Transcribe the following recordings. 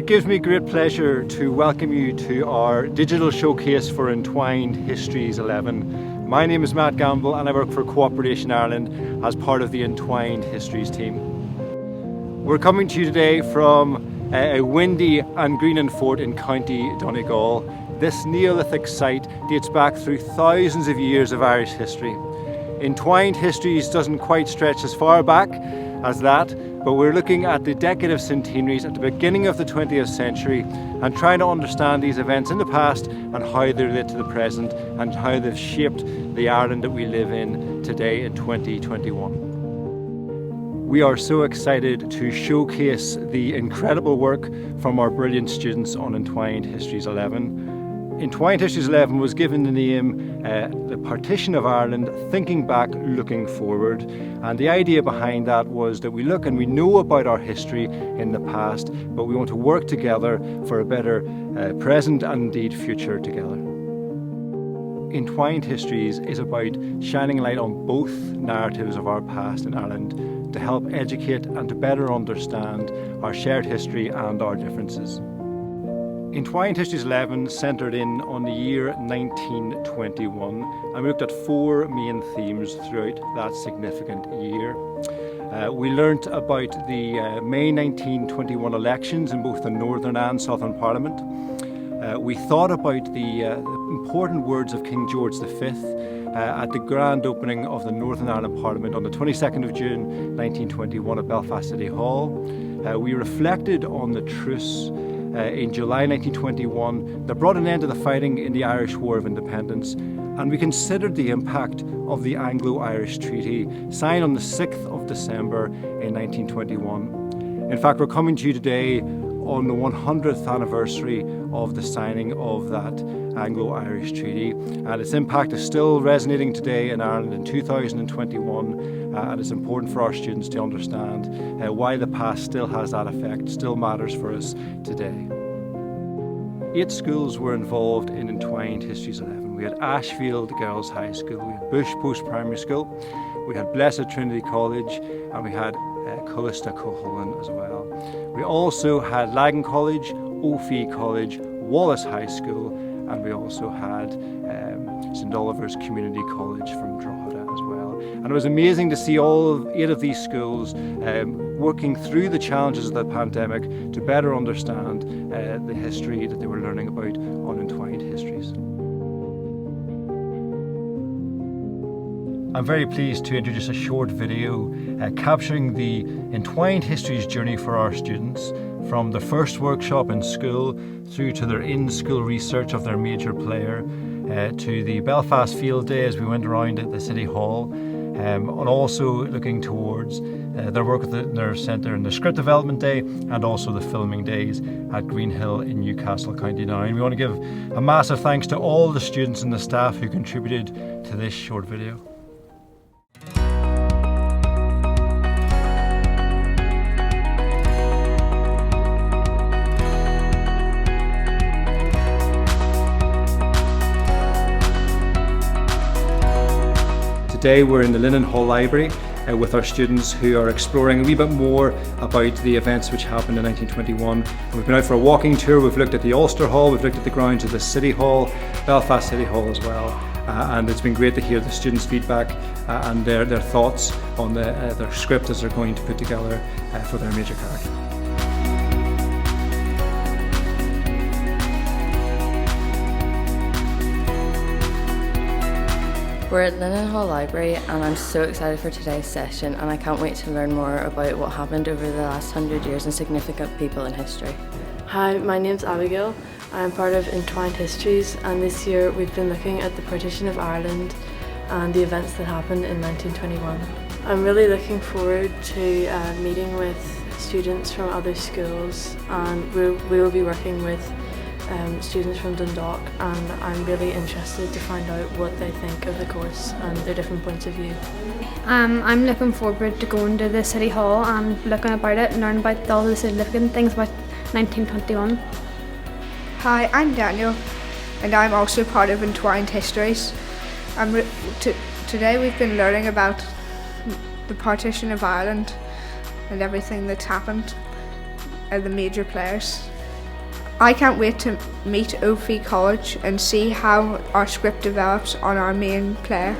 gives me great pleasure to welcome you to our digital showcase for Entwined Histories 11. My name is Matt Gamble and I work for Cooperation Ireland as part of the Entwined Histories team. We're coming to you today from a windy and Greenan fort in County Donegal. This Neolithic site dates back through thousands of years of Irish history. Entwined Histories doesn't quite stretch as far back as that, but we're looking at the decade of centenaries at the beginning of the 20th century and trying to understand these events in the past and how they relate to the present and how they've shaped the Ireland that we live in today in 2021. We are so excited to showcase the incredible work from our brilliant students on Entwined Histories 11. Entwined Histories 11 was given the name The Partition of Ireland, Thinking Back, Looking Forward. And the idea behind that was that we look and we know about our history in the past, but we want to work together for a better present and indeed future together. Entwined Histories is about shining light on both narratives of our past in Ireland to help educate and to better understand our shared history and our differences. Entwined Histories 11 centred in on the year 1921 and we looked at four main themes throughout that significant year. We learnt about the May 1921 elections in both the Northern and Southern Parliament. We thought about the important words of King George V at the grand opening of the Northern Ireland Parliament on the 22nd of June 1921 at Belfast City Hall. We reflected on the truce in July 1921 that brought an end to the fighting in the Irish War of Independence, and we considered the impact of the Anglo-Irish Treaty signed on the 6th of December in 1921. In fact, we're coming to you today on the 100th anniversary of the signing of that Anglo-Irish Treaty, and its impact is still resonating today in Ireland in 2021, and it's important for our students to understand why the past still has that effect, still matters for us today. 8 schools were involved in Entwined Histories 11. We had Ashfield Girls High School, we had Bush Post Primary School, we had Blessed Trinity College, and we had Callista Coholin as well. We also had Lagan College, Ophi College, Wallace High School, and we also had St Oliver's Community College from Drogheda as well. And it was amazing to see all 8 of these schools working through the challenges of the pandemic to better understand the history that they were learning about on Entwined Histories. I'm very pleased to introduce a short video capturing the Entwined Histories journey for our students, from their first workshop in school through to their in-school research of their major player, to the Belfast Field Day as we went around at the City Hall, and also looking towards their work at the Nerve Centre and the Script Development Day, and also the filming days at Greenhill in Newcastle, County Down. We want to give a massive thanks to all the students and the staff who contributed to this short video. Today we're in the Linen Hall Library with our students who are exploring a wee bit more about the events which happened in 1921. And we've been out for a walking tour, we've looked at the Ulster Hall, we've looked at the grounds of the City Hall, Belfast City Hall as well. And it's been great to hear the students' feedback and their thoughts on their script as they're going to put together for their major character. We're at Linen Hall Library and I'm so excited for today's session, and I can't wait to learn more about what happened over the last 100 years and significant people in history. Hi, my name's Abigail. I'm part of Entwined Histories, and this year we've been looking at the partition of Ireland and the events that happened in 1921. I'm really looking forward to meeting with students from other schools, and we will be working with students from Dundalk, and I'm really interested to find out what they think of the course and their different points of view. I'm looking forward to going to the City Hall and looking about it and learning about all the significant things about 1921. Hi, I'm Daniel and I'm also part of Entwined Histories. Today we've been learning about the partition of Ireland and everything that's happened and the major players. I can't wait to meet Ophi College and see how our script develops on our main player.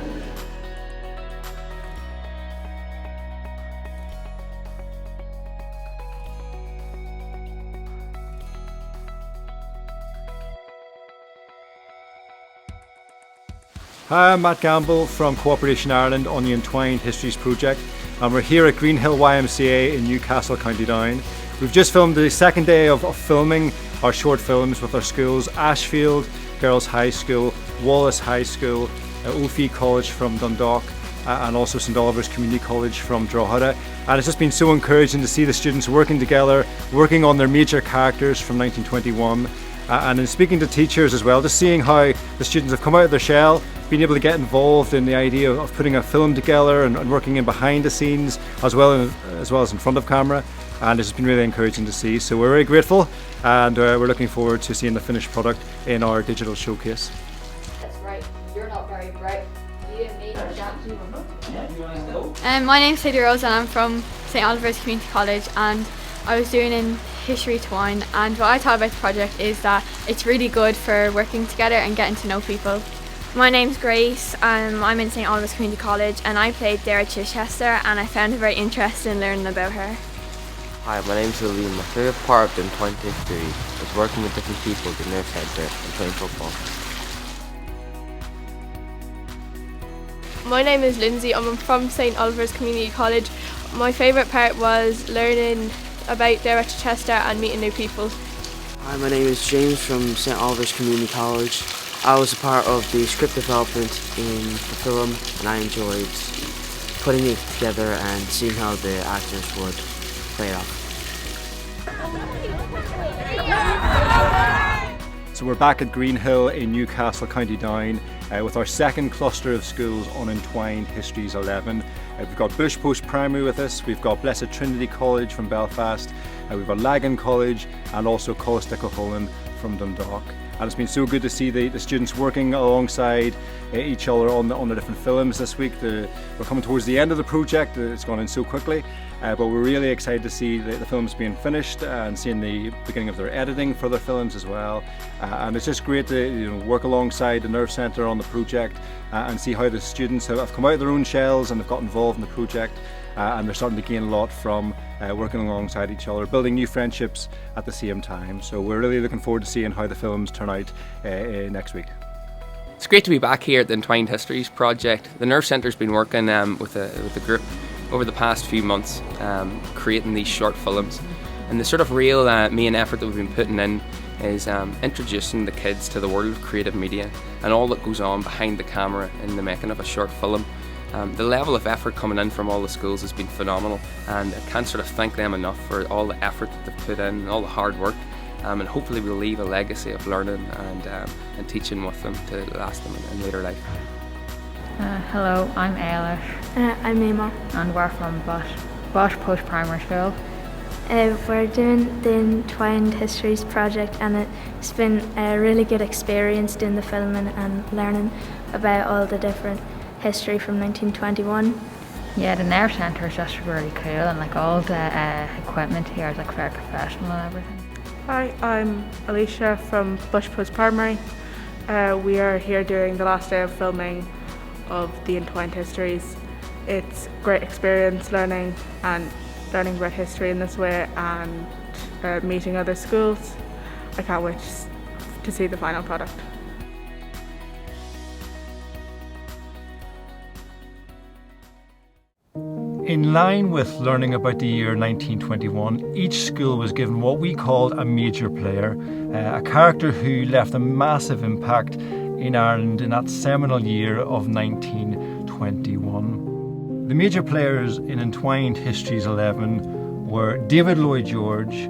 Hi, I'm Matt Gamble from Cooperation Ireland on the Entwined Histories project, and we're here at Greenhill YMCA in Newcastle, County Down. We've just filmed the second day of filming our short films with our schools: Ashfield Girls High School, Wallace High School, Ophi College from Dundalk, and also St Oliver's Community College from Drogheda. And it's just been so encouraging to see the students working together, working on their major characters from 1921. And in speaking to teachers as well, just seeing how the students have come out of their shell, being able to get involved in the idea of putting a film together and working in behind the scenes as well as in front of camera. And it's been really encouraging to see. So we're very grateful, and we're looking forward to seeing the finished product in our digital showcase. That's right, you're not very bright. You and me are My name's Sadie Rose and I'm from St Oliver's Community College, and I was doing in History Twine, and what I thought about the project is that it's really good for working together and getting to know people. My name's Grace, I'm in St Oliver's Community College and I played there at Chichester, and I found it very interesting learning about her. Hi, my name's Lillian. My favourite part of the Entwined Histories was working with different people at the Nerve Centre and playing football. My name is Lindsay. I'm from St Oliver's Community College. My favourite part was learning about there at Chichester and meeting new people. Hi, my name is James from St Oliver's Community College. I was a part of the script development in the film, and I enjoyed putting it together and seeing how the actors would play it off. So we're back at Greenhill in Newcastle, County Down, with our second cluster of schools on Entwined Histories 11. We've got Bush Post Primary with us, we've got Blessed Trinity College from Belfast, we've got Lagan College, and also Costicoholin from Dundalk. And it's been so good to see the students working alongside each other on the different films this week. We're coming towards the end of the project, it's gone in so quickly, but we're really excited to see the films being finished and seeing the beginning of their editing for their films as well. And it's just great to work alongside the Nerve Centre on the project and see how the students have come out of their own shells and have got involved in the project. And they're starting to gain a lot from working alongside each other, building new friendships at the same time. So we're really looking forward to seeing how the films turn out next week. It's great to be back here at the Entwined Histories project. The Nerve Centre's been working with the group over the past few months, creating these short films. And the sort of real main effort that we've been putting in is introducing the kids to the world of creative media and all that goes on behind the camera in the making of a short film. The level of effort coming in from all the schools has been phenomenal, and I can't sort of thank them enough for all the effort that they've put in and all the hard work, and hopefully we'll leave a legacy of learning and teaching with them to last them in later life. Hello, I'm Eilish. I'm Emma. And we're from Bush Post Primary School. We're doing the Entwined Histories project, and it's been a really good experience doing the filming and learning about all the different history from 1921. Yeah, the Nerve Centre is just really cool, and like all the equipment here is like very professional and everything. Hi, I'm Alicia from Bush Post Primary. We are here during the last day of filming of the Entwined Histories. It's a great experience learning about history in this way and meeting other schools. I can't wait to see the final product. In line with learning about the year 1921, each school was given what we called a major player, a character who left a massive impact in Ireland in that seminal year of 1921. The major players in Entwined Histories 11 were David Lloyd George,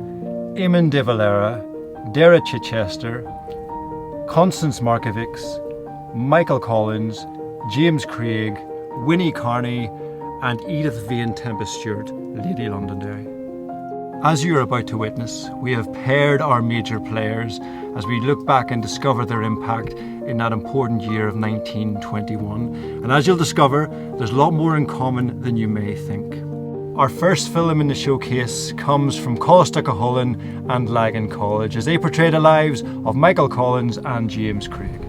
Eamon de Valera, Dara Chichester, Constance Markovics, Michael Collins, James Craig, Winnie Carney, and Edith Vane Tempest Stewart, Lady Londonderry. As you're about to witness, we have paired our major players as we look back and discover their impact in that important year of 1921. And as you'll discover, there's a lot more in common than you may think. Our first film in the showcase comes from Collastockahullen and Lagan College as they portray the lives of Michael Collins and James Craig.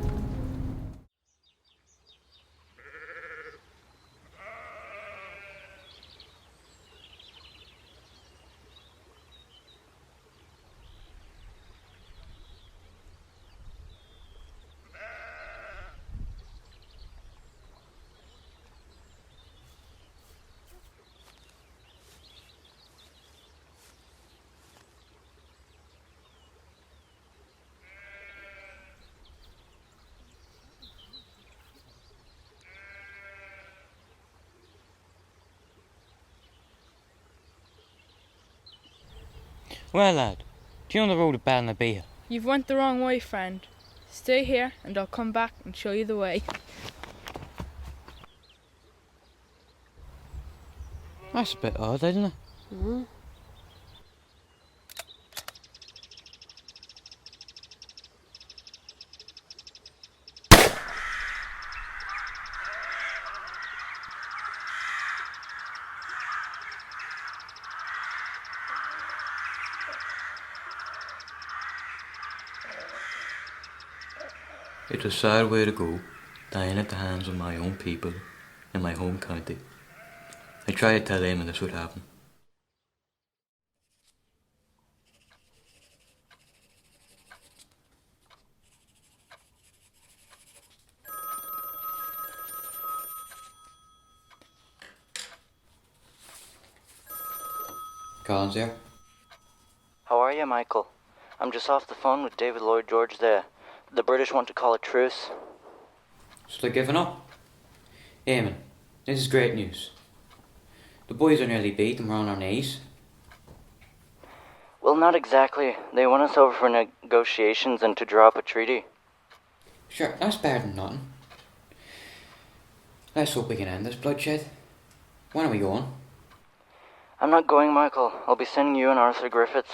Well, lad, do you know the road to Ballinabeer? You've went the wrong way, friend. Stay here and I'll come back and show you the way. That's a bit odd, isn't it? Mm-hmm. It's a sad way to go, dying at the hands of my own people in my home county. I tried to tell Eamon this would happen. Colin's here. How are you, Michael? I'm just off the phone with David Lloyd George there. The British want to call a truce. So they're giving up? Eamon, this is great news. The boys are nearly beat and we're on our knees. Well, not exactly. They want us over for negotiations and to draw up a treaty. Sure, that's better than nothing. Let's hope we can end this bloodshed. When are we going? I'm not going, Michael. I'll be sending you and Arthur Griffiths.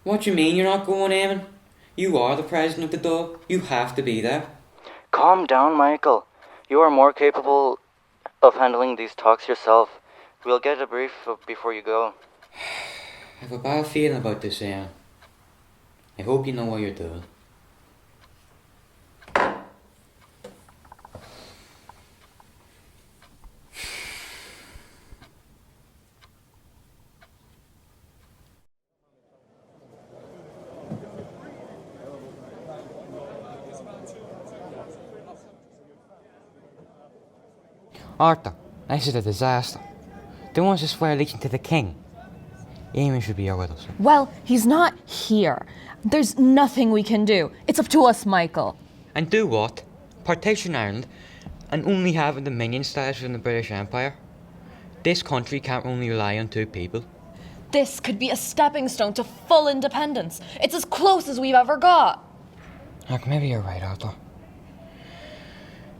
What do you mean you're not going, Eamon? You are the president of the dog. You have to be there. Calm down, Michael. You are more capable of handling these talks yourself. We'll get a brief before you go. I have a bad feeling about this, Eamon. I hope you know what you're doing. Arthur, this is a disaster. They want us to swear allegiance to the king. Eamon should be here with us. Well, he's not here. There's nothing we can do. It's up to us, Michael. And do what? Partition Ireland and only have a dominion status within the British Empire? This country can't only rely on two people. This could be a stepping stone to full independence. It's as close as we've ever got. Look, maybe you're right, Arthur.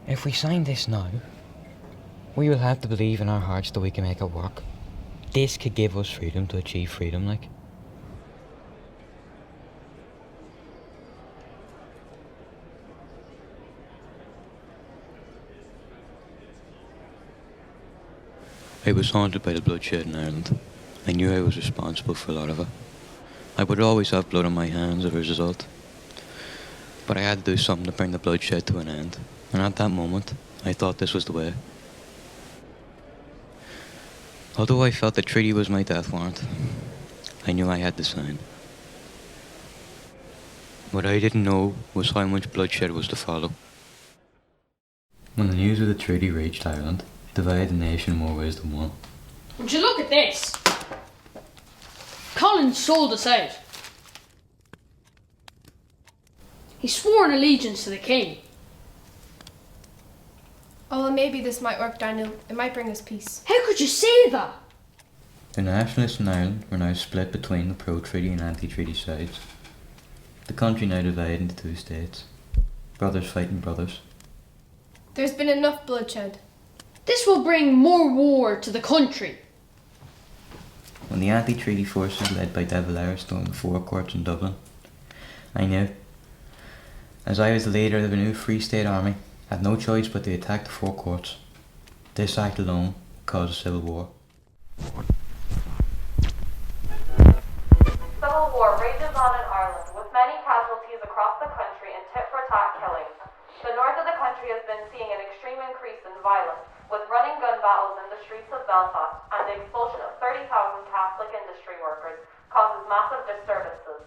If we sign this now, we will have to believe in our hearts that we can make it work. This could give us freedom to achieve freedom, like. I was haunted by the bloodshed in Ireland. I knew I was responsible for a lot of it. I would always have blood on my hands as a result. But I had to do something to bring the bloodshed to an end. And at that moment, I thought this was the way. Although I felt the treaty was my death warrant, I knew I had to sign. What I didn't know was how much bloodshed was to follow. When the news of the treaty reached Ireland, it divided the nation more ways than one. Would you look at this? Collins sold us out. He swore an allegiance to the king. Oh, well, maybe this might work, Daniel. It might bring us peace. How could you say that? The nationalists in Ireland were now split between the pro-treaty and anti-treaty sides. The country now divided into two states. Brothers fighting brothers. There's been enough bloodshed. This will bring more war to the country. When the anti-treaty forces led by De Valera stormed the Four Courts in Dublin, I knew, as I was the leader of the new Free State Army, had no choice but to attack the Four Courts. This act alone caused a civil war. Civil war rages on in Ireland, with many casualties across the country in tit-for-tat killings. The north of the country has been seeing an extreme increase in violence, with running gun battles in the streets of Belfast, and the expulsion of 30,000 Catholic industry workers causes massive disturbances.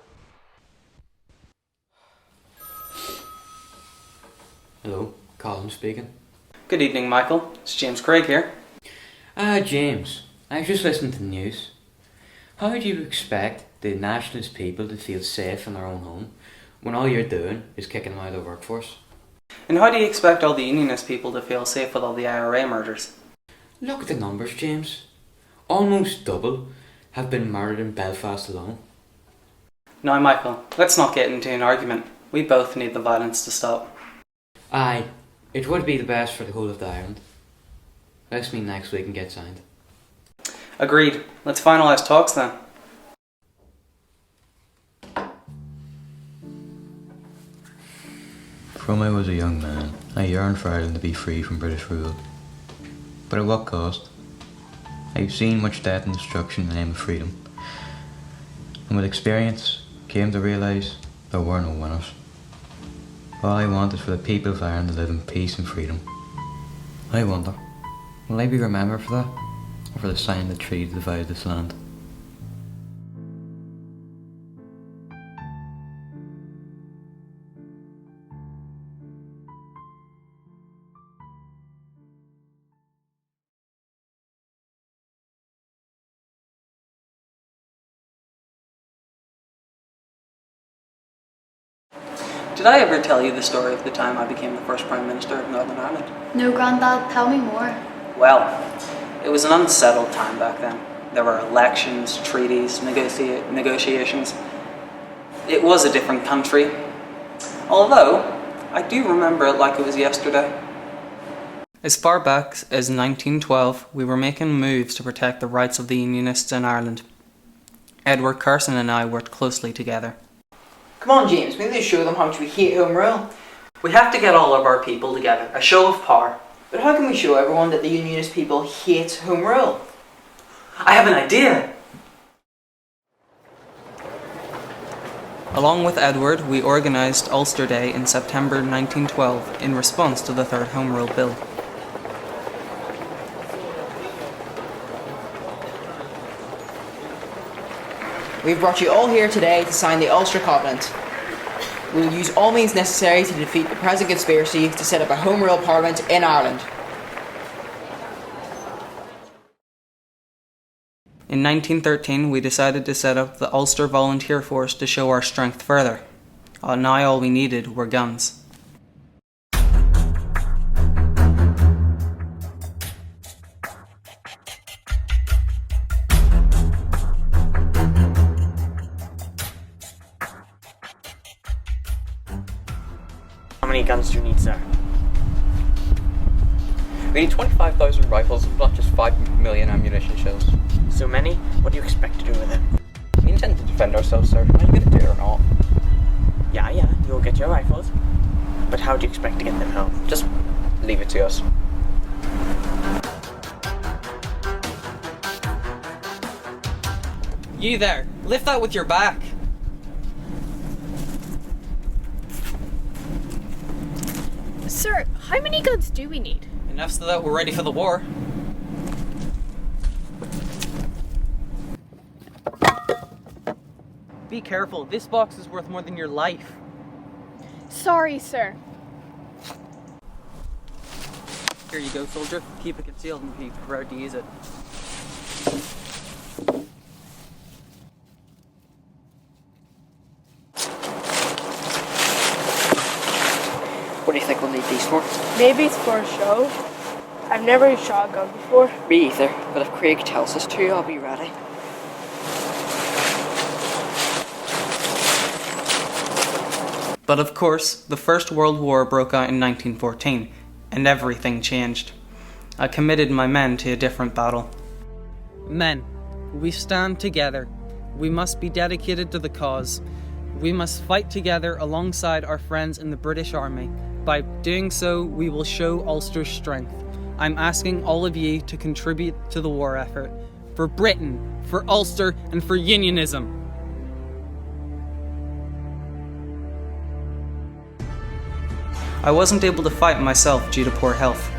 Hello, Colin speaking. Good evening, Michael. It's James Craig here. James, I was just listening to the news. How do you expect the nationalist people to feel safe in their own home when all you're doing is kicking them out of the workforce? And how do you expect all the unionist people to feel safe with all the IRA murders? Look at the numbers, James. Almost double have been murdered in Belfast alone. Now, Michael, let's not get into an argument. We both need the violence to stop. Aye, it would be the best for the whole of the island. Let's meet next week and get signed. Agreed. Let's finalise talks then. From I was a young man, I yearned for Ireland to be free from British rule. But at what cost? I've seen much death and destruction in the name of freedom. And with experience, came to realise there were no winners. All I want is for the people of Ireland to live in peace and freedom. I wonder, will I be remembered for that? Or for the sign of the tree to divide this land? Did I ever tell you the story of the time I became the first Prime Minister of Northern Ireland? No, Grandad, tell me more. Well, it was an unsettled time back then. There were elections, treaties, negotiations. It was a different country. Although, I do remember it like it was yesterday. As far back as 1912, we were making moves to protect the rights of the Unionists in Ireland. Edward Carson and I worked closely together. Come on, James, we need to show them how much we hate Home Rule. We have to get all of our people together, a show of power. But how can we show everyone that the Unionist people hate Home Rule? I have an idea! Along with Edward, we organised Ulster Day in September 1912 in response to the Third Home Rule Bill. We've brought you all here today to sign the Ulster Covenant. We will use all means necessary to defeat the present conspiracy to set up a Home Rule Parliament in Ireland. In 1913, we decided to set up the Ulster Volunteer Force to show our strength further. Now all we needed were guns. How many guns do you need, sir? We need 25,000 rifles, not just 5 million ammunition shells. So many? What do you expect to do with them? We intend to defend ourselves, sir. Are you going to do it or not? Yeah, you'll get your rifles. But how do you expect to get them home? Just leave it to us. You there, lift that with your back. Sir, how many guns do we need? Enough so that we're ready for the war. Be careful, this box is worth more than your life. Sorry, sir. Here you go, soldier. Keep it concealed and be prepared to use it. What do you think we'll need these for? Maybe it's for a show. I've never shot a gun before. Me either, but if Craig tells us to, I'll be ready. But of course, the First World War broke out in 1914, and everything changed. I committed my men to a different battle. Men, we stand together. We must be dedicated to the cause. We must fight together alongside our friends in the British Army. By doing so, we will show Ulster's strength. I'm asking all of you to contribute to the war effort. for Britain, for Ulster and for Unionism. I wasn't able to fight myself due to poor health.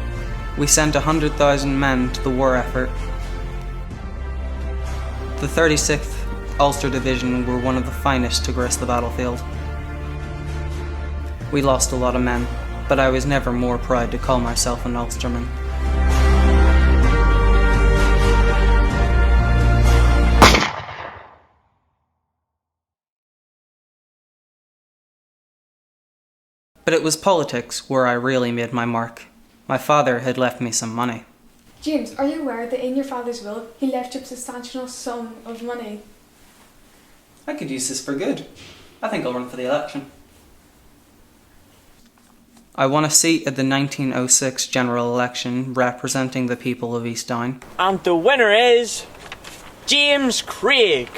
We sent 100,000 men to the war effort. The 36th Ulster Division were one of the finest to grace the battlefield. We lost a lot of men, but I was never more proud to call myself an Ulsterman. But it was politics where I really made my mark. My father had left me some money. James, are you aware that in your father's will, he left you a substantial sum of money? I could use this for good. I think I'll run for the election. I won a seat at the 1906 general election representing the people of East Down. And the winner is James Craig.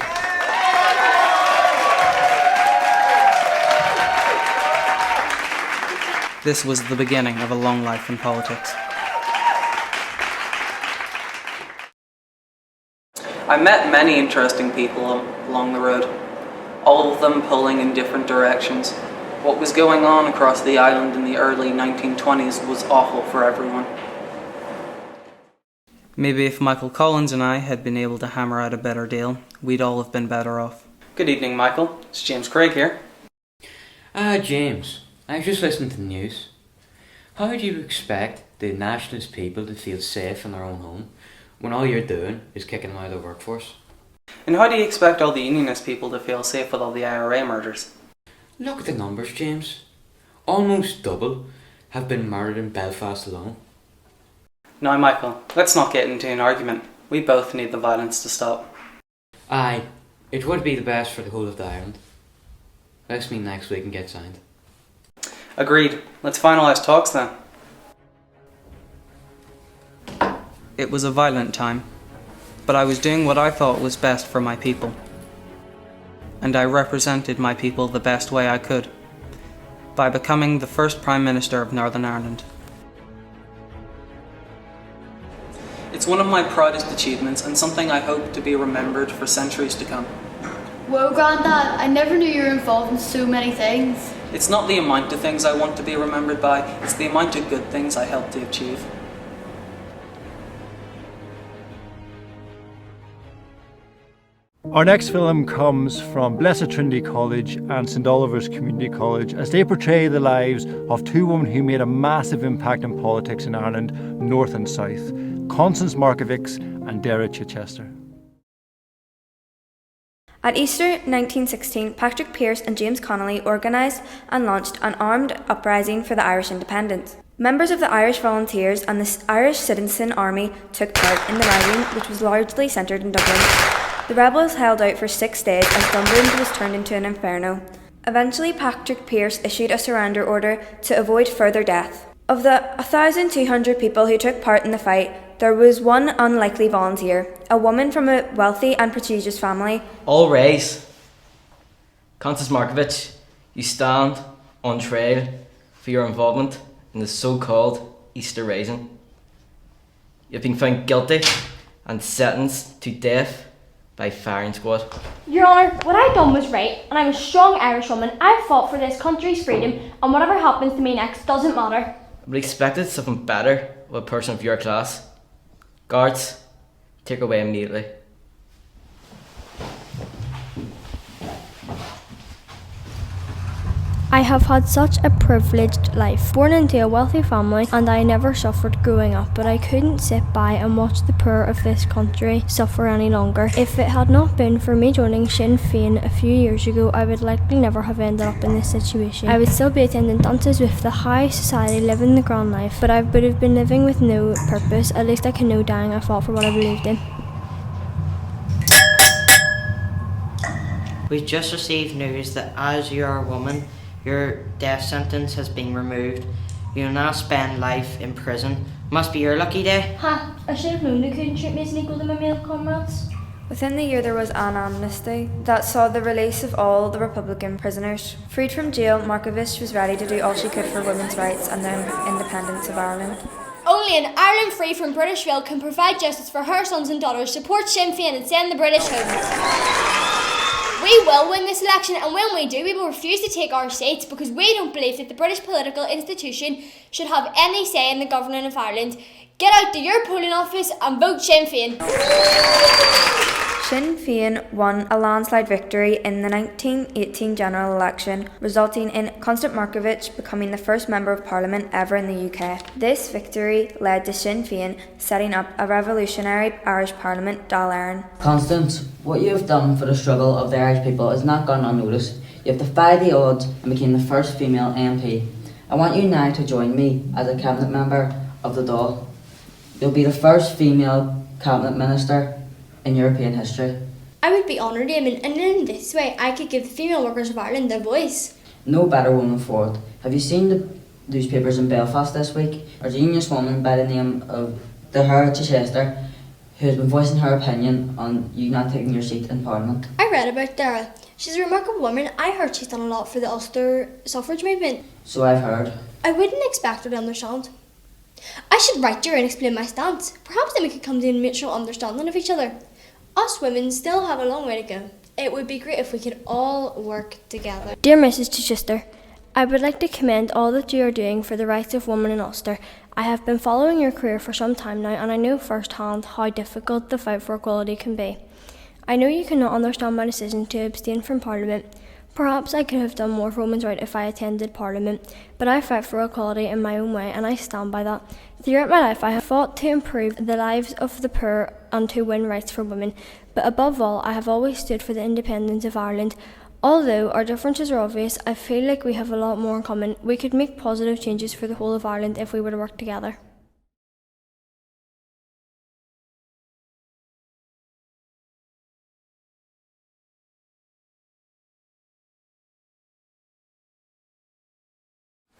This was the beginning of a long life in politics. I met many interesting people along the road, all of them pulling in different directions. What was going on across the island in the early 1920s was awful for everyone. Maybe if Michael Collins and I had been able to hammer out a better deal, we'd all have been better off. Good evening, Michael. It's James Craig here. James, I was just listening to the news. How do you expect the nationalist people to feel safe in their own home when all you're doing is kicking them out of the workforce? And how do you expect all the Unionist people to feel safe with all the IRA murders? Look at the numbers, James. Almost double have been murdered in Belfast alone. Now, Michael, let's not get into an argument. We both need the violence to stop. Aye, it would be the best for the whole of the island. Let's meet next week and get signed. Agreed. Let's finalise talks then. It was a violent time, but I was doing what I thought was best for my people. And I represented my people the best way I could, by becoming the first Prime Minister of Northern Ireland. It's one of my proudest achievements and something I hope to be remembered for centuries to come. Whoa, Grandad, I never knew you were involved in so many things. It's not the amount of things I want to be remembered by, it's the amount of good things I helped to achieve. Our next film comes from Blessed Trinity College and St Oliver's Community College as they portray the lives of two women who made a massive impact in politics in Ireland, north and south, Constance Markievicz and Dara Chichester. At Easter 1916, Patrick Pearse and James Connolly organised and launched an armed uprising for the Irish independence. Members of the Irish Volunteers and the Irish Citizen Army took part in the rising, which was largely centred in Dublin. The rebels held out for 6 days as Dublin was turned into an inferno. Eventually, Patrick Pearse issued a surrender order to avoid further death. Of the 1,200 people who took part in the fight, there was one unlikely volunteer, a woman from a wealthy and prestigious family. All rise. Constance Markievicz, you stand on trial for your involvement in the so-called Easter Rising. You've been found guilty and sentenced to death by firing squad. Your Honour, what I done was right, and I'm a strong Irish woman. I've fought for this country's freedom, and whatever happens to me next doesn't matter. I would expected something better of a person of your class. Guards, take her away immediately. I have had such a privileged life, born into a wealthy family, and I never suffered growing up, but I couldn't sit by and watch the poor of this country suffer any longer. If it had not been for me joining Sinn Féin a few years ago, I would likely never have ended up in this situation. I would still be attending dances with the high society, living the grand life, but I would have been living with no purpose. At least I can know dying I fought for what I believed in. We've just received news that as you are a woman, your death sentence has been removed. You will now spend life in prison. Must be your lucky day. Ha! I should have known they couldn't treat me as an equal to my male comrades. Within the year there was an amnesty that saw the release of all the Republican prisoners. Freed from jail, Markievicz was ready to do all she could for women's rights and the independence of Ireland. only an Ireland free from British rule can provide justice for her sons and daughters, support Sinn Féin and send the British home. We will win this election, and when we do, we will refuse to take our seats because we don't believe that the British political institution should have any say in the governing of Ireland. Get out to your polling office and vote Sinn Féin. Sinn Féin won a landslide victory in the 1918 general election, resulting in Constance Markievicz becoming the first Member of Parliament ever in the UK. This victory led to Sinn Féin setting up a revolutionary Irish Parliament, Dáil Éireann. Constance, what you have done for the struggle of the Irish people has not gone unnoticed. You have defied the odds and became the first female MP. I want you now to join me as a cabinet member of the Dáil. You'll be the first female cabinet minister in European history. I would be honoured, Eamon, and in this way I could give the female workers of Ireland their voice. No better woman for it. Have you seen the newspapers in Belfast this week? There's a unionist-woman by the name of Chichester who has been voicing her opinion on you not taking your seat in Parliament. I read about Dara. She's a remarkable woman. I heard she's done a lot for the Ulster suffrage movement. So I've heard. I wouldn't expect her to understand. I should write to her and explain my stance. Perhaps then we could come to a mutual understanding of each other. Us women still have a long way to go. It would be great if we could all work together. Dear Mrs. Chichester, I would like to commend all that you are doing for the rights of women in Ulster. I have been following your career for some time now, and I know firsthand how difficult the fight for equality can be. I know you cannot understand my decision to abstain from Parliament. Perhaps I could have done more for women's rights if I attended Parliament, but I fight for equality in my own way, and I stand by that. Throughout my life I have fought to improve the lives of the poor and to win rights for women, but above all I have always stood for the independence of Ireland. Although our differences are obvious, I feel like we have a lot more in common. We could make positive changes for the whole of Ireland if we were to work together.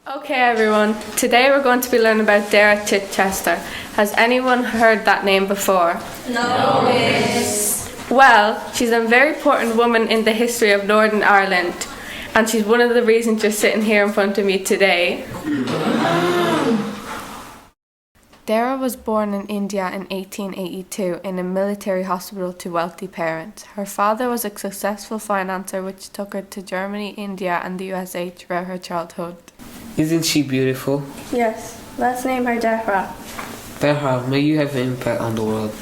Okay everyone, today we're going to be learning about Dara Chichester. Has anyone heard that name before? No, miss. Well, she's a very important woman in the history of Northern Ireland, and she's one of the reasons you're sitting here in front of me today. Dara was born in India in 1882 in a military hospital to wealthy parents. Her father was a successful financier which took her to Germany, India and the USA throughout her childhood. Isn't she beautiful? Yes, let's name her Dara. Dara, may you have an impact on the world.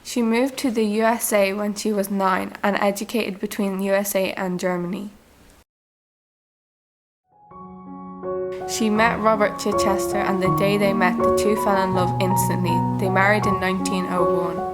She moved to the USA when she was 9 and educated between USA and Germany. She met Robert Chichester, and the day they met, the two fell in love instantly. They married in 1901.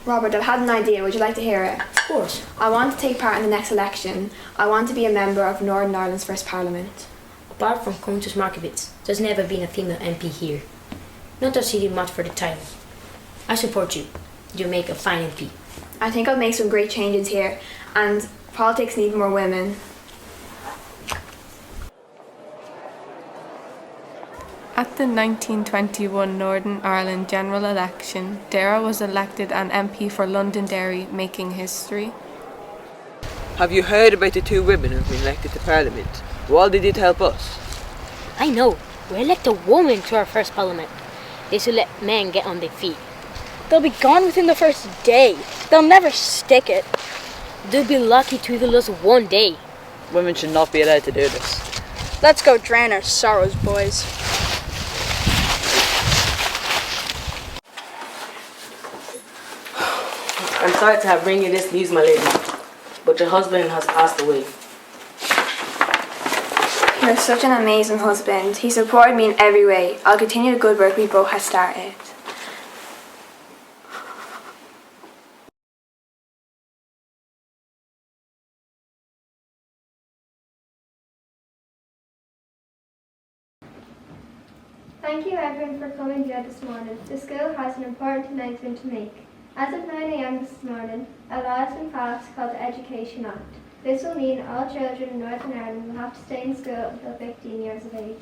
Robert, I've had an idea. Would you like to hear it? Of course. I want to take part in the next election. I want to be a member of Northern Ireland's first Parliament. Apart from Constance Markievicz, there's never been a female MP here. Not that she did much for the title. I support you. You make a fine MP. I think I'll make some great changes here, and politics need more women. At the 1921 Northern Ireland general election, Dara was elected an MP for Londonderry, making history. Have you heard about the two women who've been elected to Parliament? What they did to help us? I know. We elect a woman to our first Parliament. This will let men get on their feet. They'll be gone within the first day. They'll never stick it. They'll be lucky to even lose one day. Women should not be allowed to do this. Let's go drown our sorrows, boys. I'm sorry to have bring you this news, my lady, but your husband has passed away. You're such an amazing husband. He supported me in every way. I'll continue the good work we both have started. Thank you everyone for coming here this morning. The school has an important announcement to make. As of 9 a.m. this morning, a law has been passed called the Education Act. This will mean all children in Northern Ireland will have to stay in school until 15 years of age.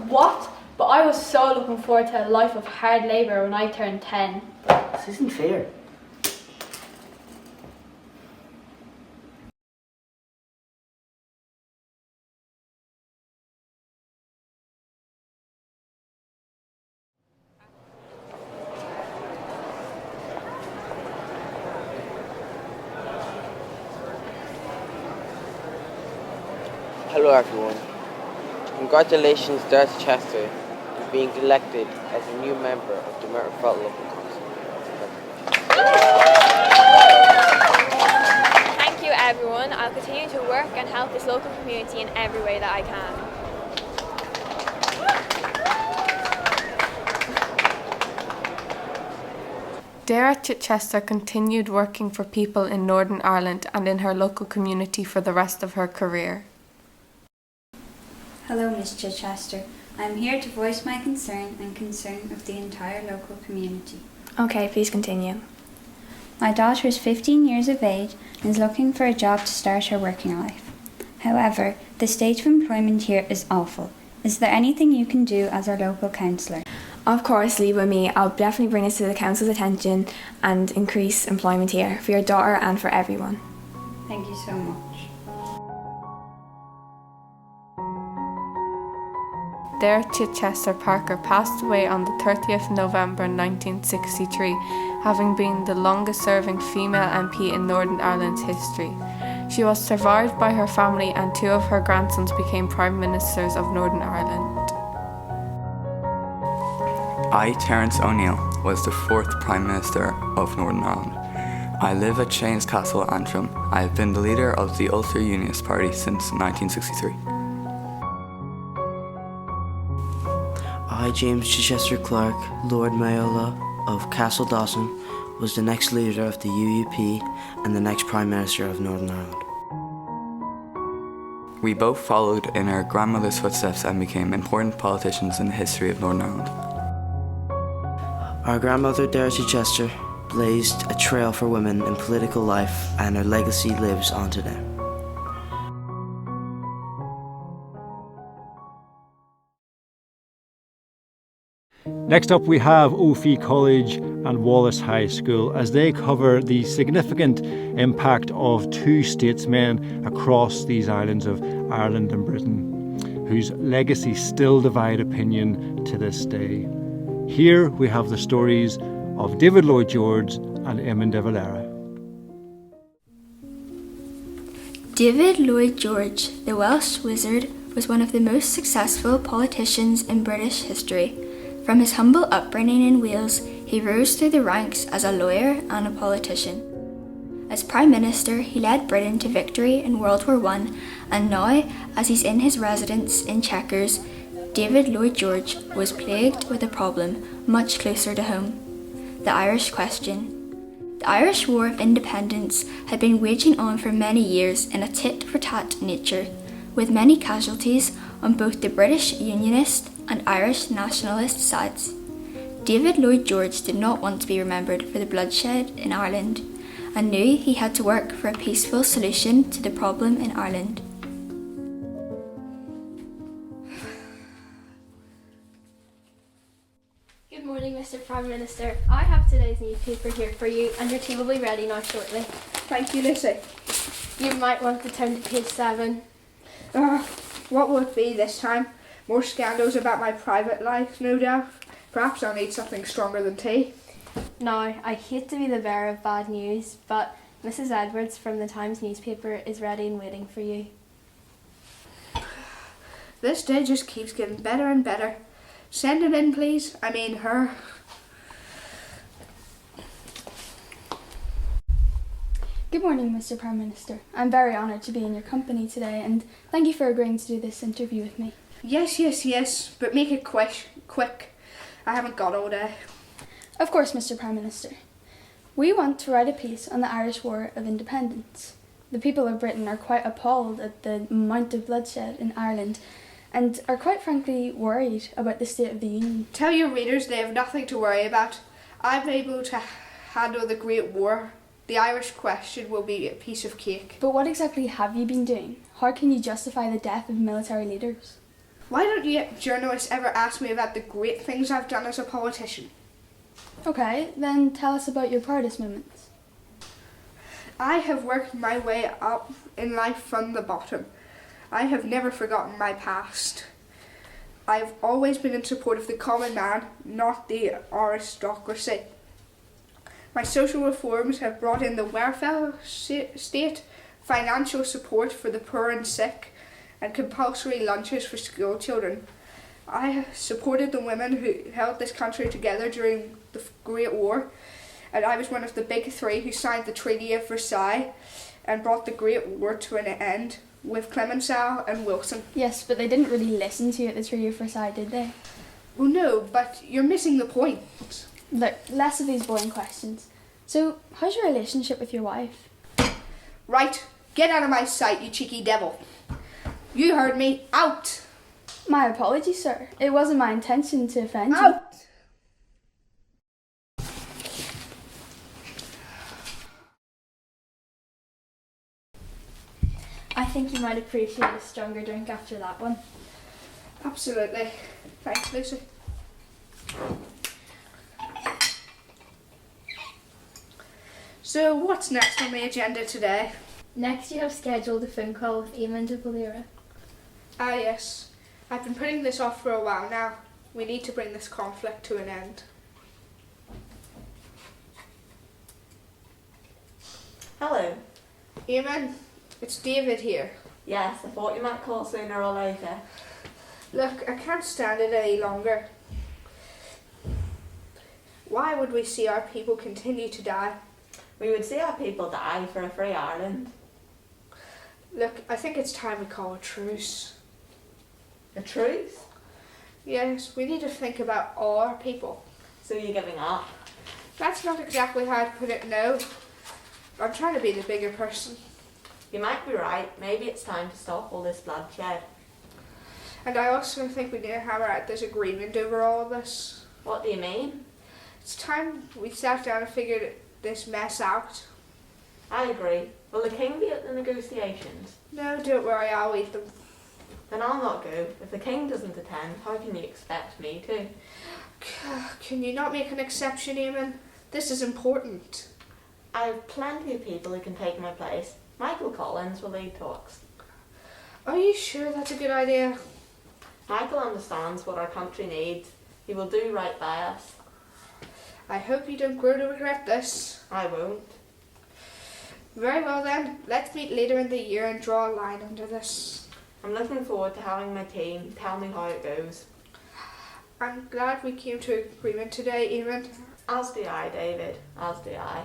What? But I was so looking forward to a life of hard labour when I turned 10. This isn't fair. Hello everyone. Congratulations to Chichester on being elected as a new member of the Metropolitan Local Council. Thank you everyone. I'll continue to work and help this local community in every way that I can. Dara Chichester continued working for people in Northern Ireland and in her local community for the rest of her career. Hello, Miss Chichester. I'm here to voice my concern and concern of the entire local community. Okay, please continue. My daughter is 15 years of age and is looking for a job to start her working life. However, the state of employment here is awful. Is there anything you can do as our local councillor? Of course, leave with me. I'll definitely bring this to the council's attention and increase employment here for your daughter and for everyone. Thank you so much. Dara Chichester Parker passed away on the 30th November 1963, having been the longest serving female MP in Northern Ireland's history. She was survived by her family and 2 of her grandsons became Prime Ministers of Northern Ireland. I, Terence O'Neill, was the 4th Prime Minister of Northern Ireland. I live at Shane's Castle, Antrim. I have been the leader of the Ulster Unionist Party since 1963. I, James Chichester Clark, Lord Mayola of Castle Dawson, was the next leader of the UUP and the next Prime Minister of Northern Ireland. We both followed in our grandmother's footsteps and became important politicians in the history of Northern Ireland. Our grandmother Dara Chichester blazed a trail for women in political life, and her legacy lives on today. Next up we have Ophi College and Wallace High School as they cover the significant impact of 2 statesmen across these islands of Ireland and Britain, whose legacies still divide opinion to this day. Here we have the stories of David Lloyd George and Eamon de Valera. David Lloyd George, the Welsh wizard, was one of the most successful politicians in British history. From his humble upbringing in Wales, he rose through the ranks as a lawyer and a politician. As Prime Minister, he led Britain to victory in World War I, and now, as he's in his residence in Chequers, David Lloyd George was plagued with a problem much closer to home: the Irish question. The Irish War of Independence had been waging on for many years in a tit-for-tat nature, with many casualties on both the British Unionist and Irish nationalist sides. David Lloyd George did not want to be remembered for the bloodshed in Ireland, and knew he had to work for a peaceful solution to the problem in Ireland. Good morning, Mr. Prime Minister. I have today's newspaper here for you, and your tea will be ready now shortly. Thank you, Lucy. You might want to turn to page 7. What will it be this time? More scandals about my private life, no doubt. Perhaps I'll need something stronger than tea. Now, I hate to be the bearer of bad news, but Mrs. Edwards from the Times newspaper is ready and waiting for you. This day just keeps getting better and better. Send him in, please. I mean, her. Good morning, Mr. Prime Minister. I'm very honoured to be in your company today, and thank you for agreeing to do this interview with me. Yes, but make it quick. I haven't got all day. Of course, Mr. Prime Minister. We want to write a piece on the Irish War of Independence. The people of Britain are quite appalled at the amount of bloodshed in Ireland, and are quite frankly worried about the state of the Union. Tell your readers they have nothing to worry about. I'm able to handle the Great War. The Irish question will be a piece of cake. But what exactly have you been doing? How can you justify the death of military leaders? Why don't you journalists ever ask me about the great things I've done as a politician? Okay, then tell us about your proudest moments. I have worked my way up in life from the bottom. I have never forgotten my past. I've always been in support of the common man, not the aristocracy. My social reforms have brought in the welfare state, financial support for the poor and sick, and compulsory lunches for school children. I have supported the women who held this country together during the Great War, and I was one of the big three who signed the Treaty of Versailles and brought the Great War to an end with Clemenceau and Wilson. Yes, but they didn't really listen to you at the Treaty of Versailles, did they? Well, no, but you're missing the point. Look, less of these boring questions. So, how's your relationship with your wife? Right, get out of my sight, you cheeky devil. You heard me. Out! My apologies, sir. It wasn't my intention to offend you. Out! I think you might appreciate a stronger drink after that one. Absolutely. Thanks, Lucy. So, what's next on the agenda today? Next, you have scheduled a phone call with Eamon de Valera. Ah, yes. I've been putting this off for a while now. We need to bring this conflict to an end. Hello. Eamon, it's David here. Yes, I thought you might call sooner or later. Look, I can't stand it any longer. Why would we see our people continue to die? We would see our people die for a free Ireland. Look, I think it's time we call a truce. A truce? Yes, we need to think about our people. So you're giving up? That's not exactly how I'd put it, no. I'm trying to be the bigger person. You might be right. Maybe it's time to stop all this bloodshed. And I also think we need to hammer out this agreement over all of this. What do you mean? It's time we sat down and figured this mess out. I agree. Will the king be at the negotiations? No, don't worry, I'll lead them. Then I'll not go. If the king doesn't attend, how can you expect me to? Can you not make an exception, Eamon? This is important. I have plenty of people who can take my place. Michael Collins will lead talks. Are you sure that's a good idea? Michael understands what our country needs. He will do right by us. I hope you don't grow to regret this. I won't. Very well then, let's meet later in the year and draw a line under this. I'm looking forward to having my team tell me how it goes. I'm glad we came to agreement today, Eamon. As do I, David. As do I.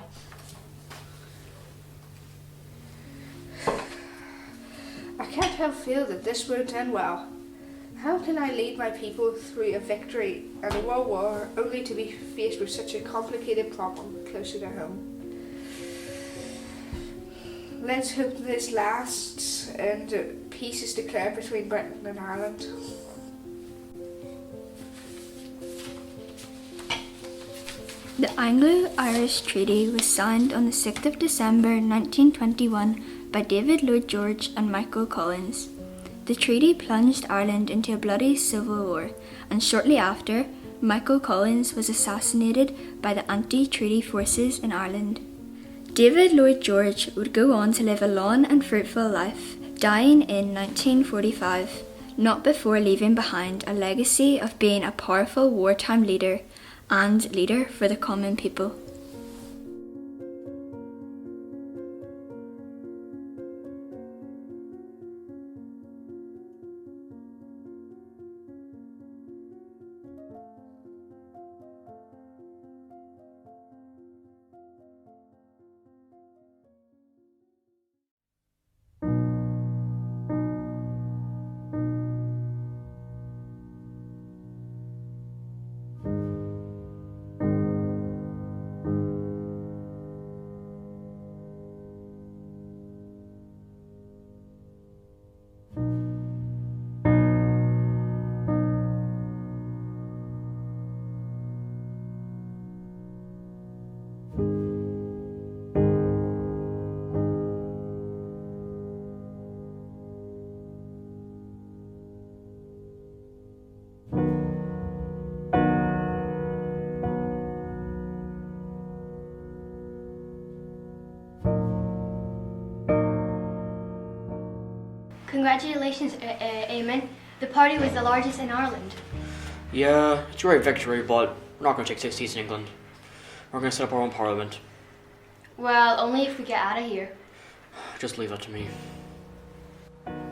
I can't help feel that this won't end well. How can I lead my people through a victory and a world war only to be faced with such a complicated problem closer to home? Let's hope this lasts and peace is declared between Britain and Ireland. The Anglo-Irish Treaty was signed on the 6th of December 1921 by David Lloyd George and Michael Collins. The treaty plunged Ireland into a bloody civil war, and shortly after, Michael Collins was assassinated by the anti-treaty forces in Ireland. David Lloyd George would go on to live a long and fruitful life, dying in 1945, not before leaving behind a legacy of being a powerful wartime leader and leader for the common people. Congratulations, Eamon. The party was the largest in Ireland. Yeah, it's a great victory, but we're not going to take 6 seats in England. We're going to set up our own parliament. Well, only if we get out of here. Just leave it to me.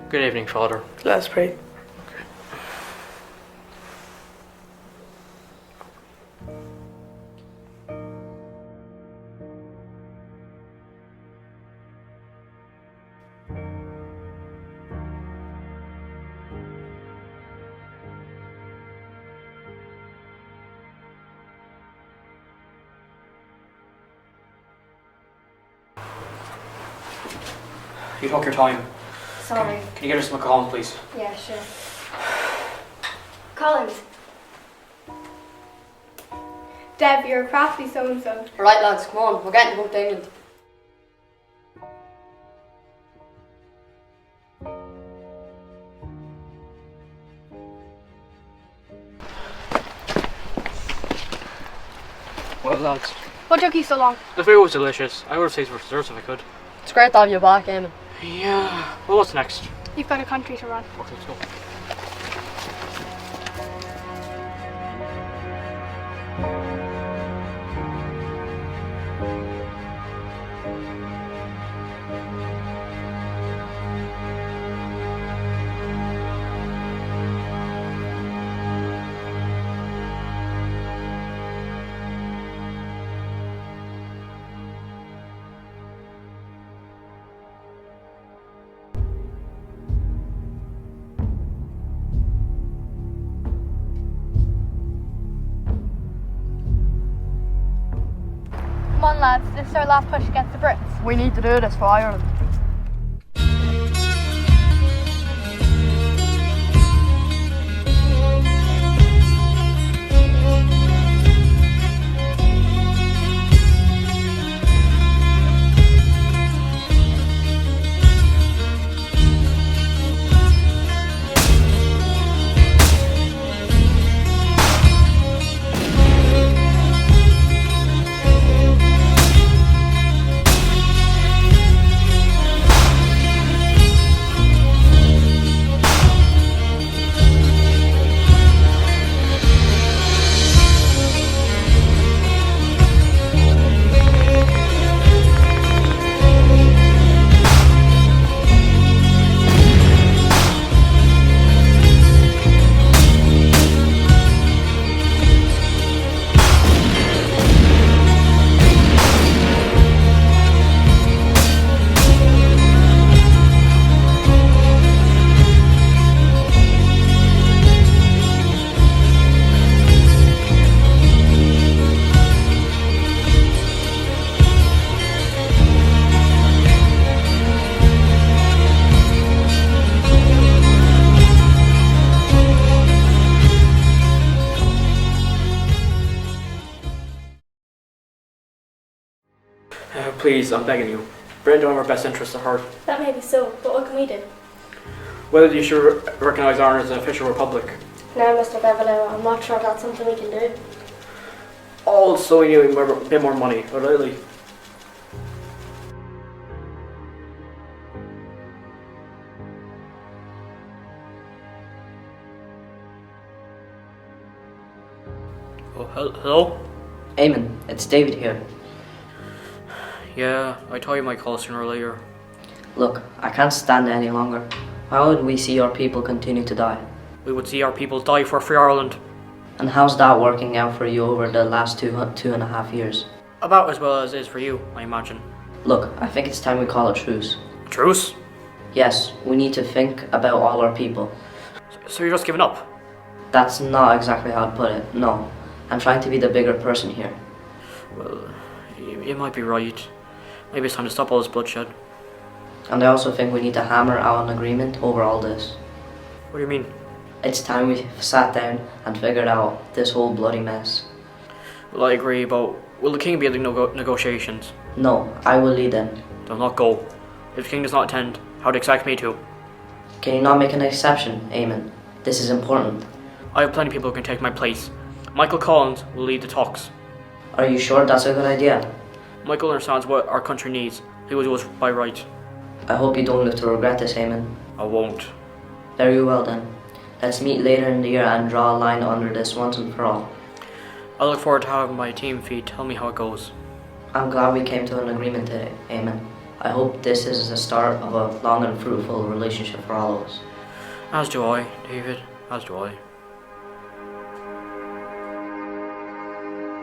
Good evening, Father. Let's pray. You took your time. Sorry. Can you get us some Collins, please? Yeah, sure. Collins. Deb, you're a crafty so-and-so. Alright lads, come on, we're getting hooked to England. Well, lads, What took you so long? the food was delicious. I would have stayed for desserts if I could. It's great to have you back, Eamon. Yeah. Well, what's next? You've got a country to run. Okay, let's go. Come on lads, this is our last push against the Brits. We need to do this for Ireland. Please, I'm begging you. Britain don't have our best interests at heart. That may be so, but what can we do? Whether you should recognise Ireland as an official republic. Now, Mr. Beverley, I'm not sure that's something we can do. Also, we need a bit more money, but really. Oh, hello? Eamon, it's David here. Yeah, I told you my call sooner or later. Look, I can't stand it any longer. Why would we see our people continue to die? We would see our people die for free Ireland. And how's that working out for you over the last two and a half years? About as well as it is for you, I imagine. Look, I think it's time we call a truce. A truce? Yes, we need to think about all our people. So you're just giving up? That's not exactly how I'd put it, no. I'm trying to be the bigger person here. Well, you might be right. Maybe it's time to stop all this bloodshed. And I also think we need to hammer out an agreement over all this. What do you mean? It's time we sat down and figured out this whole bloody mess. Well, I agree, but will the king be at the negotiations? No, I will lead them. They'll not go. If the king does not attend, how do you expect me to? Can you not make an exception, Eamon? This is important. I have plenty of people who can take my place. Michael Collins will lead the talks. Are you sure that's a good idea? Michael understands what our country needs. He will do us by right. I hope you don't live to regret this, Eamon. I won't. Very well then. Let's meet later in the year and draw a line under this once and for all. I look forward to having my team feed tell me how it goes. I'm glad we came to an agreement today, Eamon. I hope this is the start of a long and fruitful relationship for all of us. As do I, David. As do I.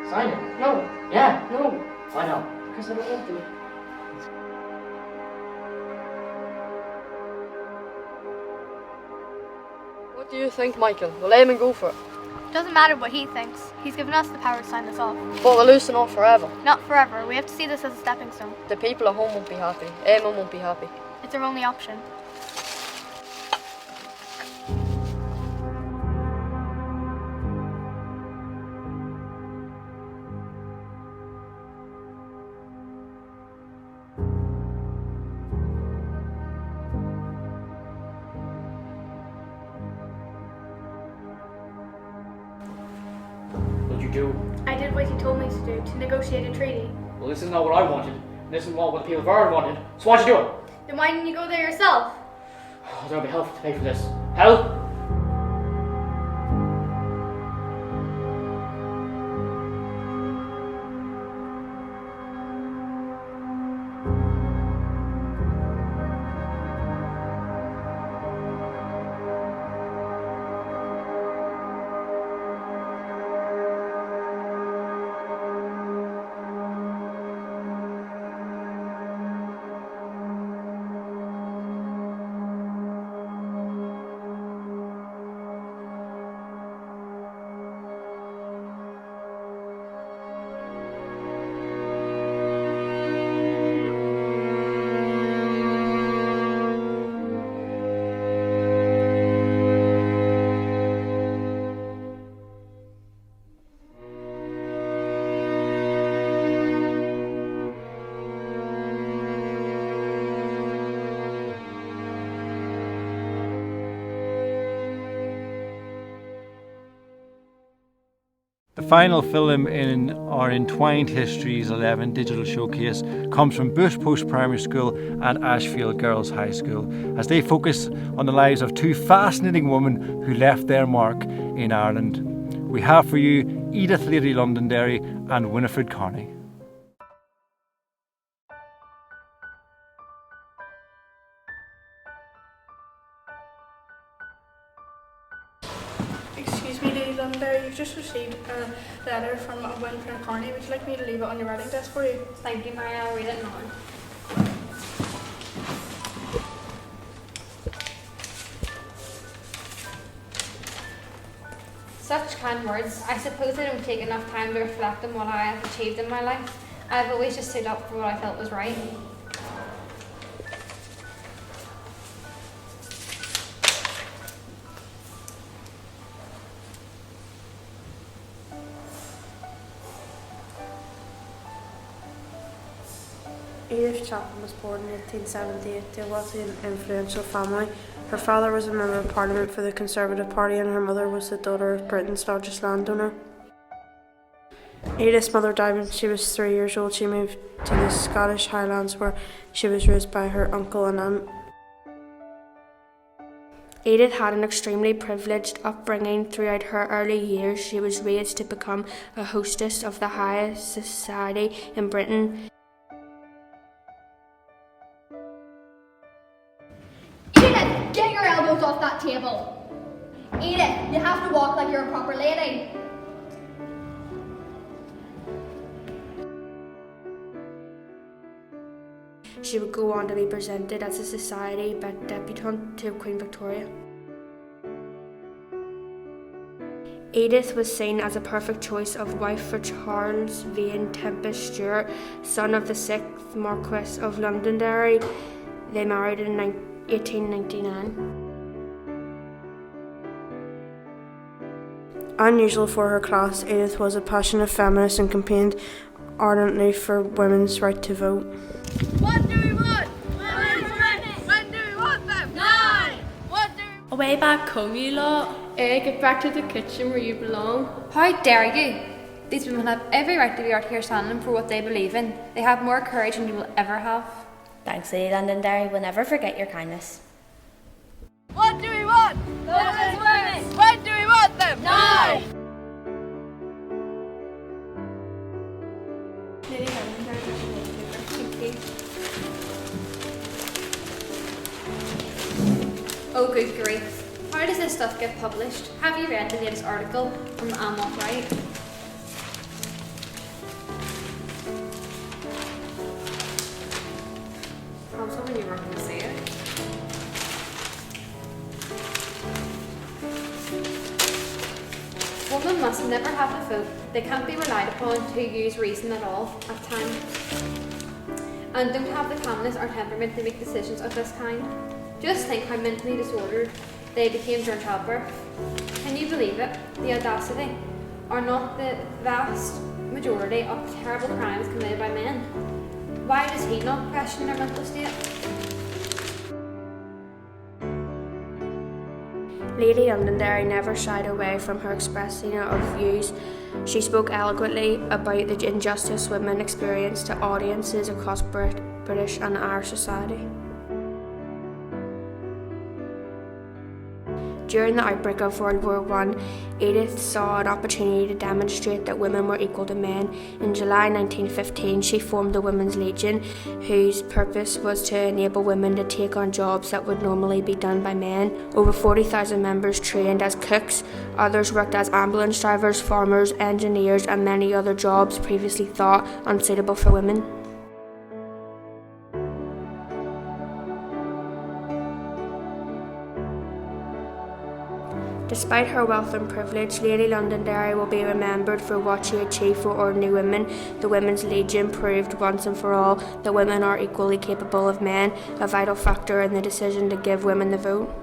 Sign it? No. Yeah, no. Why not? Because I don't want to. What do you think, Michael? Will Eamon go for it? Doesn't matter what he thinks. He's given us the power to sign this off. But we'll loosen off forever. Not forever. We have to see this as a stepping stone. The people at home won't be happy. Eamon won't be happy. It's our only option. I did what you told me to do, to negotiate a treaty. Well, this is not what I wanted. And this is not what the people of Ireland wanted. So why'd you do it? Then why didn't you go there yourself? Oh, there'll be hell to pay for this. Hell? The final film in our Entwined Histories 11 digital showcase comes from Bush Post Primary School and Ashfield Girls High School as they focus on the lives of two fascinating women who left their mark in Ireland. We have for you Edith Lady Londonderry and Winifred Carney. Excuse me, Lady Londonderry, you've just received a letter from Winifred and Carney. Would you like me to leave it on your writing desk for you? Thank you, Mary. I'll read it now. Such kind words. I suppose I don't take enough time to reflect on what I have achieved in my life. I've always just stood up for what I felt was right. Edith Chapman was born in 1878 to a wealthy and influential family. Her father was a member of Parliament for the Conservative Party and her mother was the daughter of Britain's largest landowner. Edith's mother died when she was 3 years old. She moved to the Scottish Highlands where she was raised by her uncle and aunt. Edith had an extremely privileged upbringing. Throughout her early years, she was raised to become a hostess of the highest society in Britain. Edith, get your elbows off that table. Edith, you have to walk like you're a proper lady. She would go on to be presented as a society debutante to Queen Victoria. Edith was seen as a perfect choice of wife for Charles Vane Tempest Stewart, son of the 6th Marquess of Londonderry. They married in 1899. Unusual for her class, Edith was a passionate feminist and campaigned ardently for women's right to vote. What do we want? When do we want them? Now! What do we... Away back home, you lot. Get back to the kitchen where you belong. How dare you? These women have every right to be out here standing for what they believe in. They have more courage than you will ever have. Thanks, Lady Londonderry. We'll never forget your kindness. What do we want? Women's women! When do we want them? Now! Oh, good grief. How does this stuff get published? Have you read the latest article from Amok Wright? I was hoping you weren't going to say it. Women must never have the vote. They can't be relied upon to use reason at all at times. And don't have the calmness or temperament to make decisions of this kind. Just think how mentally disordered they became during childbirth. Can you believe it? The audacity, or not the vast majority of terrible crimes committed by men. Why does he not question their mental state? Lady Londonderry never shied away from her expressing of views. She spoke eloquently about the injustice women experience to audiences across British and Irish society. During the outbreak of World War I, Edith saw an opportunity to demonstrate that women were equal to men. In July 1915, she formed the Women's Legion, whose purpose was to enable women to take on jobs that would normally be done by men. Over 40,000 members trained as cooks, others worked as ambulance drivers, farmers, engineers, and many other jobs previously thought unsuitable for women. Despite her wealth and privilege, Lady Londonderry will be remembered for what she achieved for ordinary women. The Women's Legion proved once and for all that women are equally capable of men, a vital factor in the decision to give women the vote.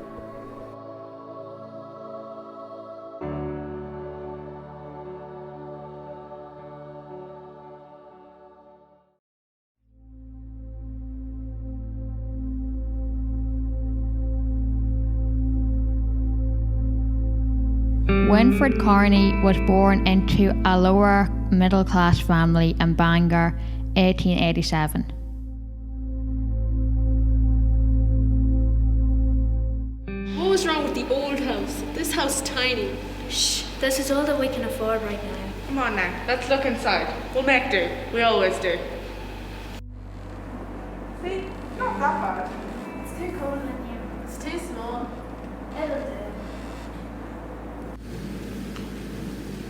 Winfred Carney was born into a lower middle class family in Bangor, 1887. What was wrong with the old house? This house is tiny. Shh, this is all that we can afford right now. Come on now, let's look inside. We'll make do. We always do. See, not that bad. It's too cold in here. It's too small. It'll do.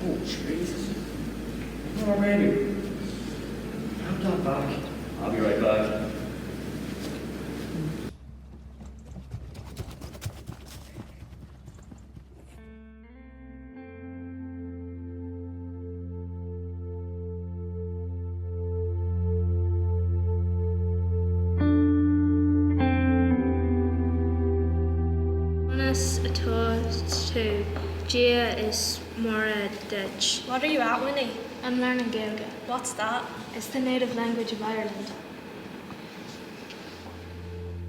Oh, Jesus. Oh, baby. I'm not back. I'll be right back. A toast to Gia is Mora Ditch. What are you at, Winnie? I'm learning Gaeilge. What's that? It's the native language of Ireland.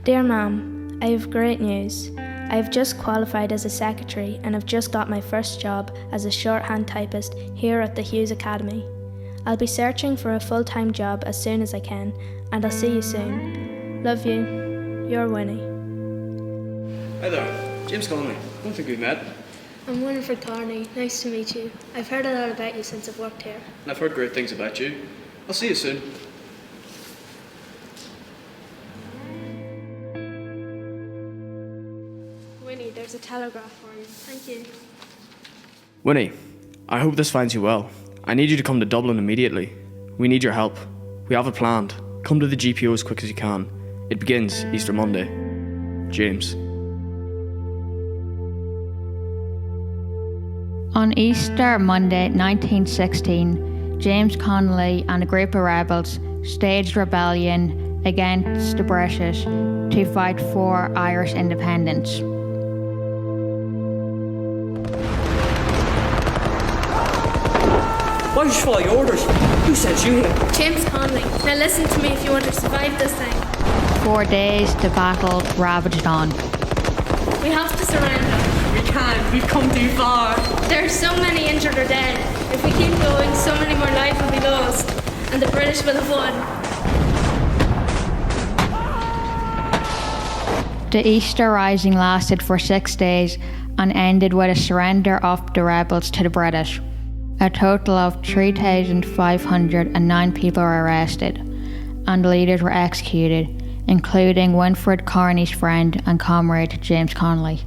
Dear Mum, I have great news. I have just qualified as a secretary and have just got my first job as a shorthand typist here at the Hughes Academy. I'll be searching for a full-time job as soon as I can, and I'll see you soon. Love you. Your Winnie. Hi there. James Conley. I don't think we've met. I'm Winfred Carney. Nice to meet you. I've heard a lot about you since I've worked here. And I've heard great things about you. I'll see you soon. Winnie, there's a telegraph for you. Thank you. Winnie, I hope this finds you well. I need you to come to Dublin immediately. We need your help. We have it planned. Come to the GPO as quick as you can. It begins Easter Monday. James. On Easter Monday 1916, James Connolly and a group of rebels staged rebellion against the British to fight for Irish independence. Why did you follow your orders? Who sent you here? James Conley. Now listen to me if you want to survive this thing. 4 days the battle ravaged on. We have to surround them. We can't. We've come too far. There are so many injured or dead. If we keep going, so many more lives will be lost, and the British will have won. The Easter Rising lasted for 6 days and ended with a surrender of the rebels to the British. A total of 3,509 people were arrested and the leaders were executed, including Winfred Carney's friend and comrade James Connolly.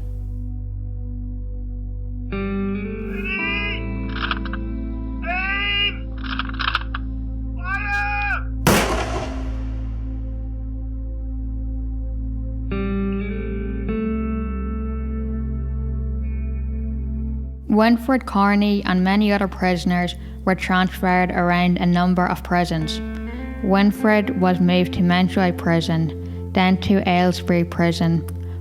Winfred Carney and many other prisoners were transferred around a number of prisons. Winfred was moved to Mentroy Prison, then to Aylesbury Prison,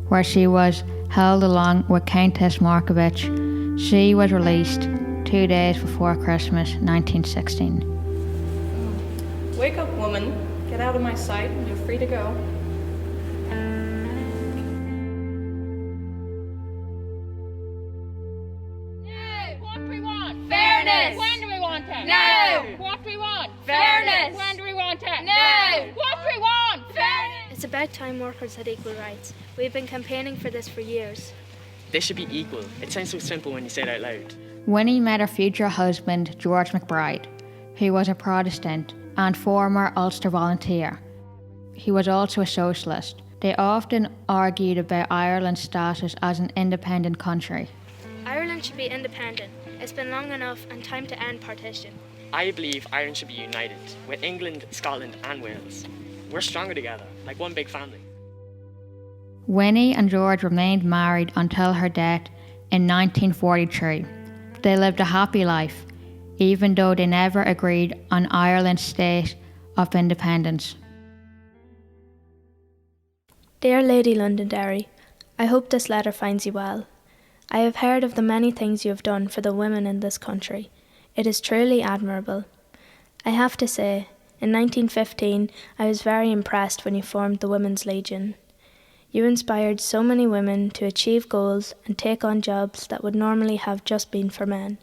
where she was held along with Countess Markovich. She was released 2 days before Christmas 1916. Wake up, woman. Get out of my sight and you're free to go. Fairness! When do we want it? Now! What do we want? Fairness! When do we want it? Now! What do we want? Fairness! It's about time workers had equal rights. We've been campaigning for this for years. They should be equal. It sounds so simple when you say it out loud. Winnie met her future husband, George McBride, who was a Protestant and former Ulster volunteer. He was also a socialist. They often argued about Ireland's status as an independent country. Ireland should be independent. It's been long enough and time to end partition. I believe Ireland should be united with England, Scotland and Wales. We're stronger together, like one big family. Winnie and George remained married until her death in 1943. They lived a happy life, even though they never agreed on Ireland's state of independence. Dear Lady Londonderry, I hope this letter finds you well. I have heard of the many things you have done for the women in this country. It is truly admirable. I have to say, in 1915, I was very impressed when you formed the Women's Legion. You inspired so many women to achieve goals and take on jobs that would normally have just been for men.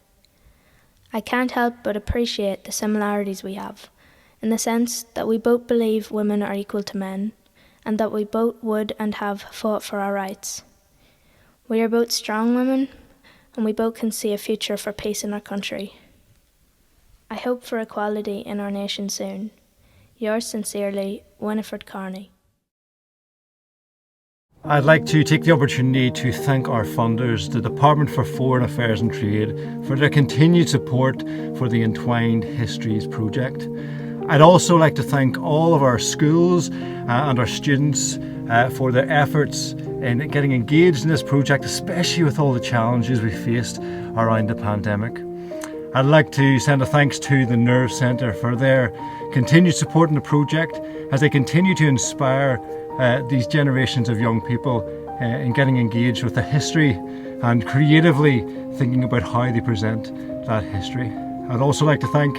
I can't help but appreciate the similarities we have, in the sense that we both believe women are equal to men, and that we both would and have fought for our rights. We are both strong women, and we both can see a future for peace in our country. I hope for equality in our nation soon. Yours sincerely, Winifred Carney. I'd like to take the opportunity to thank our funders, the Department for Foreign Affairs and Trade, for their continued support for the Entwined Histories project. I'd also like to thank all of our schools and our students for their efforts in getting engaged in this project, especially with all the challenges we faced around the pandemic. I'd like to send a thanks to the Nerve Centre for their continued support in the project as they continue to inspire these generations of young people in getting engaged with the history and creatively thinking about how they present that history. I'd also like to thank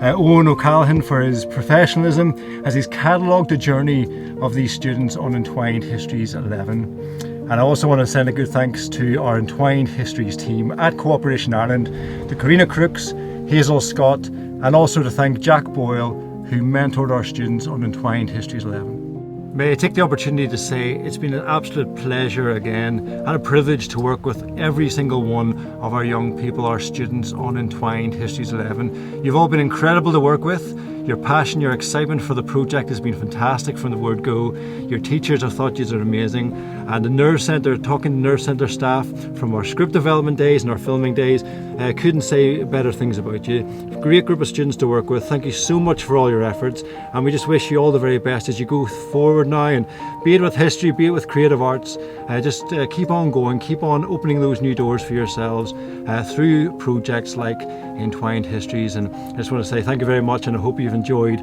Owen O'Callaghan for his professionalism as he's catalogued the journey of these students on Entwined Histories 11. And I also want to send a good thanks to our Entwined Histories team at Cooperation Ireland, to Karina Crooks, Hazel Scott, and also to thank Jack Boyle, who mentored our students on Entwined Histories 11. May I take the opportunity to say it's been an absolute pleasure again and a privilege to work with every single one of our young people, our students on Entwined Histories 11. You've all been incredible to work with. Your passion, your excitement for the project has been fantastic from the word go. Your teachers have thought you are amazing. And the Nerve Centre, talking to Nerve Centre staff from our script development days and our filming days, couldn't say better things about you. Great group of students to work with. Thank you so much for all your efforts. And we just wish you all the very best as you go forward now, and be it with history, be it with creative arts, just keep on going, keep on opening those new doors for yourselves through projects like Entwined Histories. And I just want to say thank you very much, and I hope you've enjoyed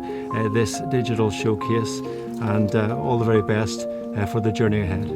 this digital showcase, and all the very best for the journey ahead.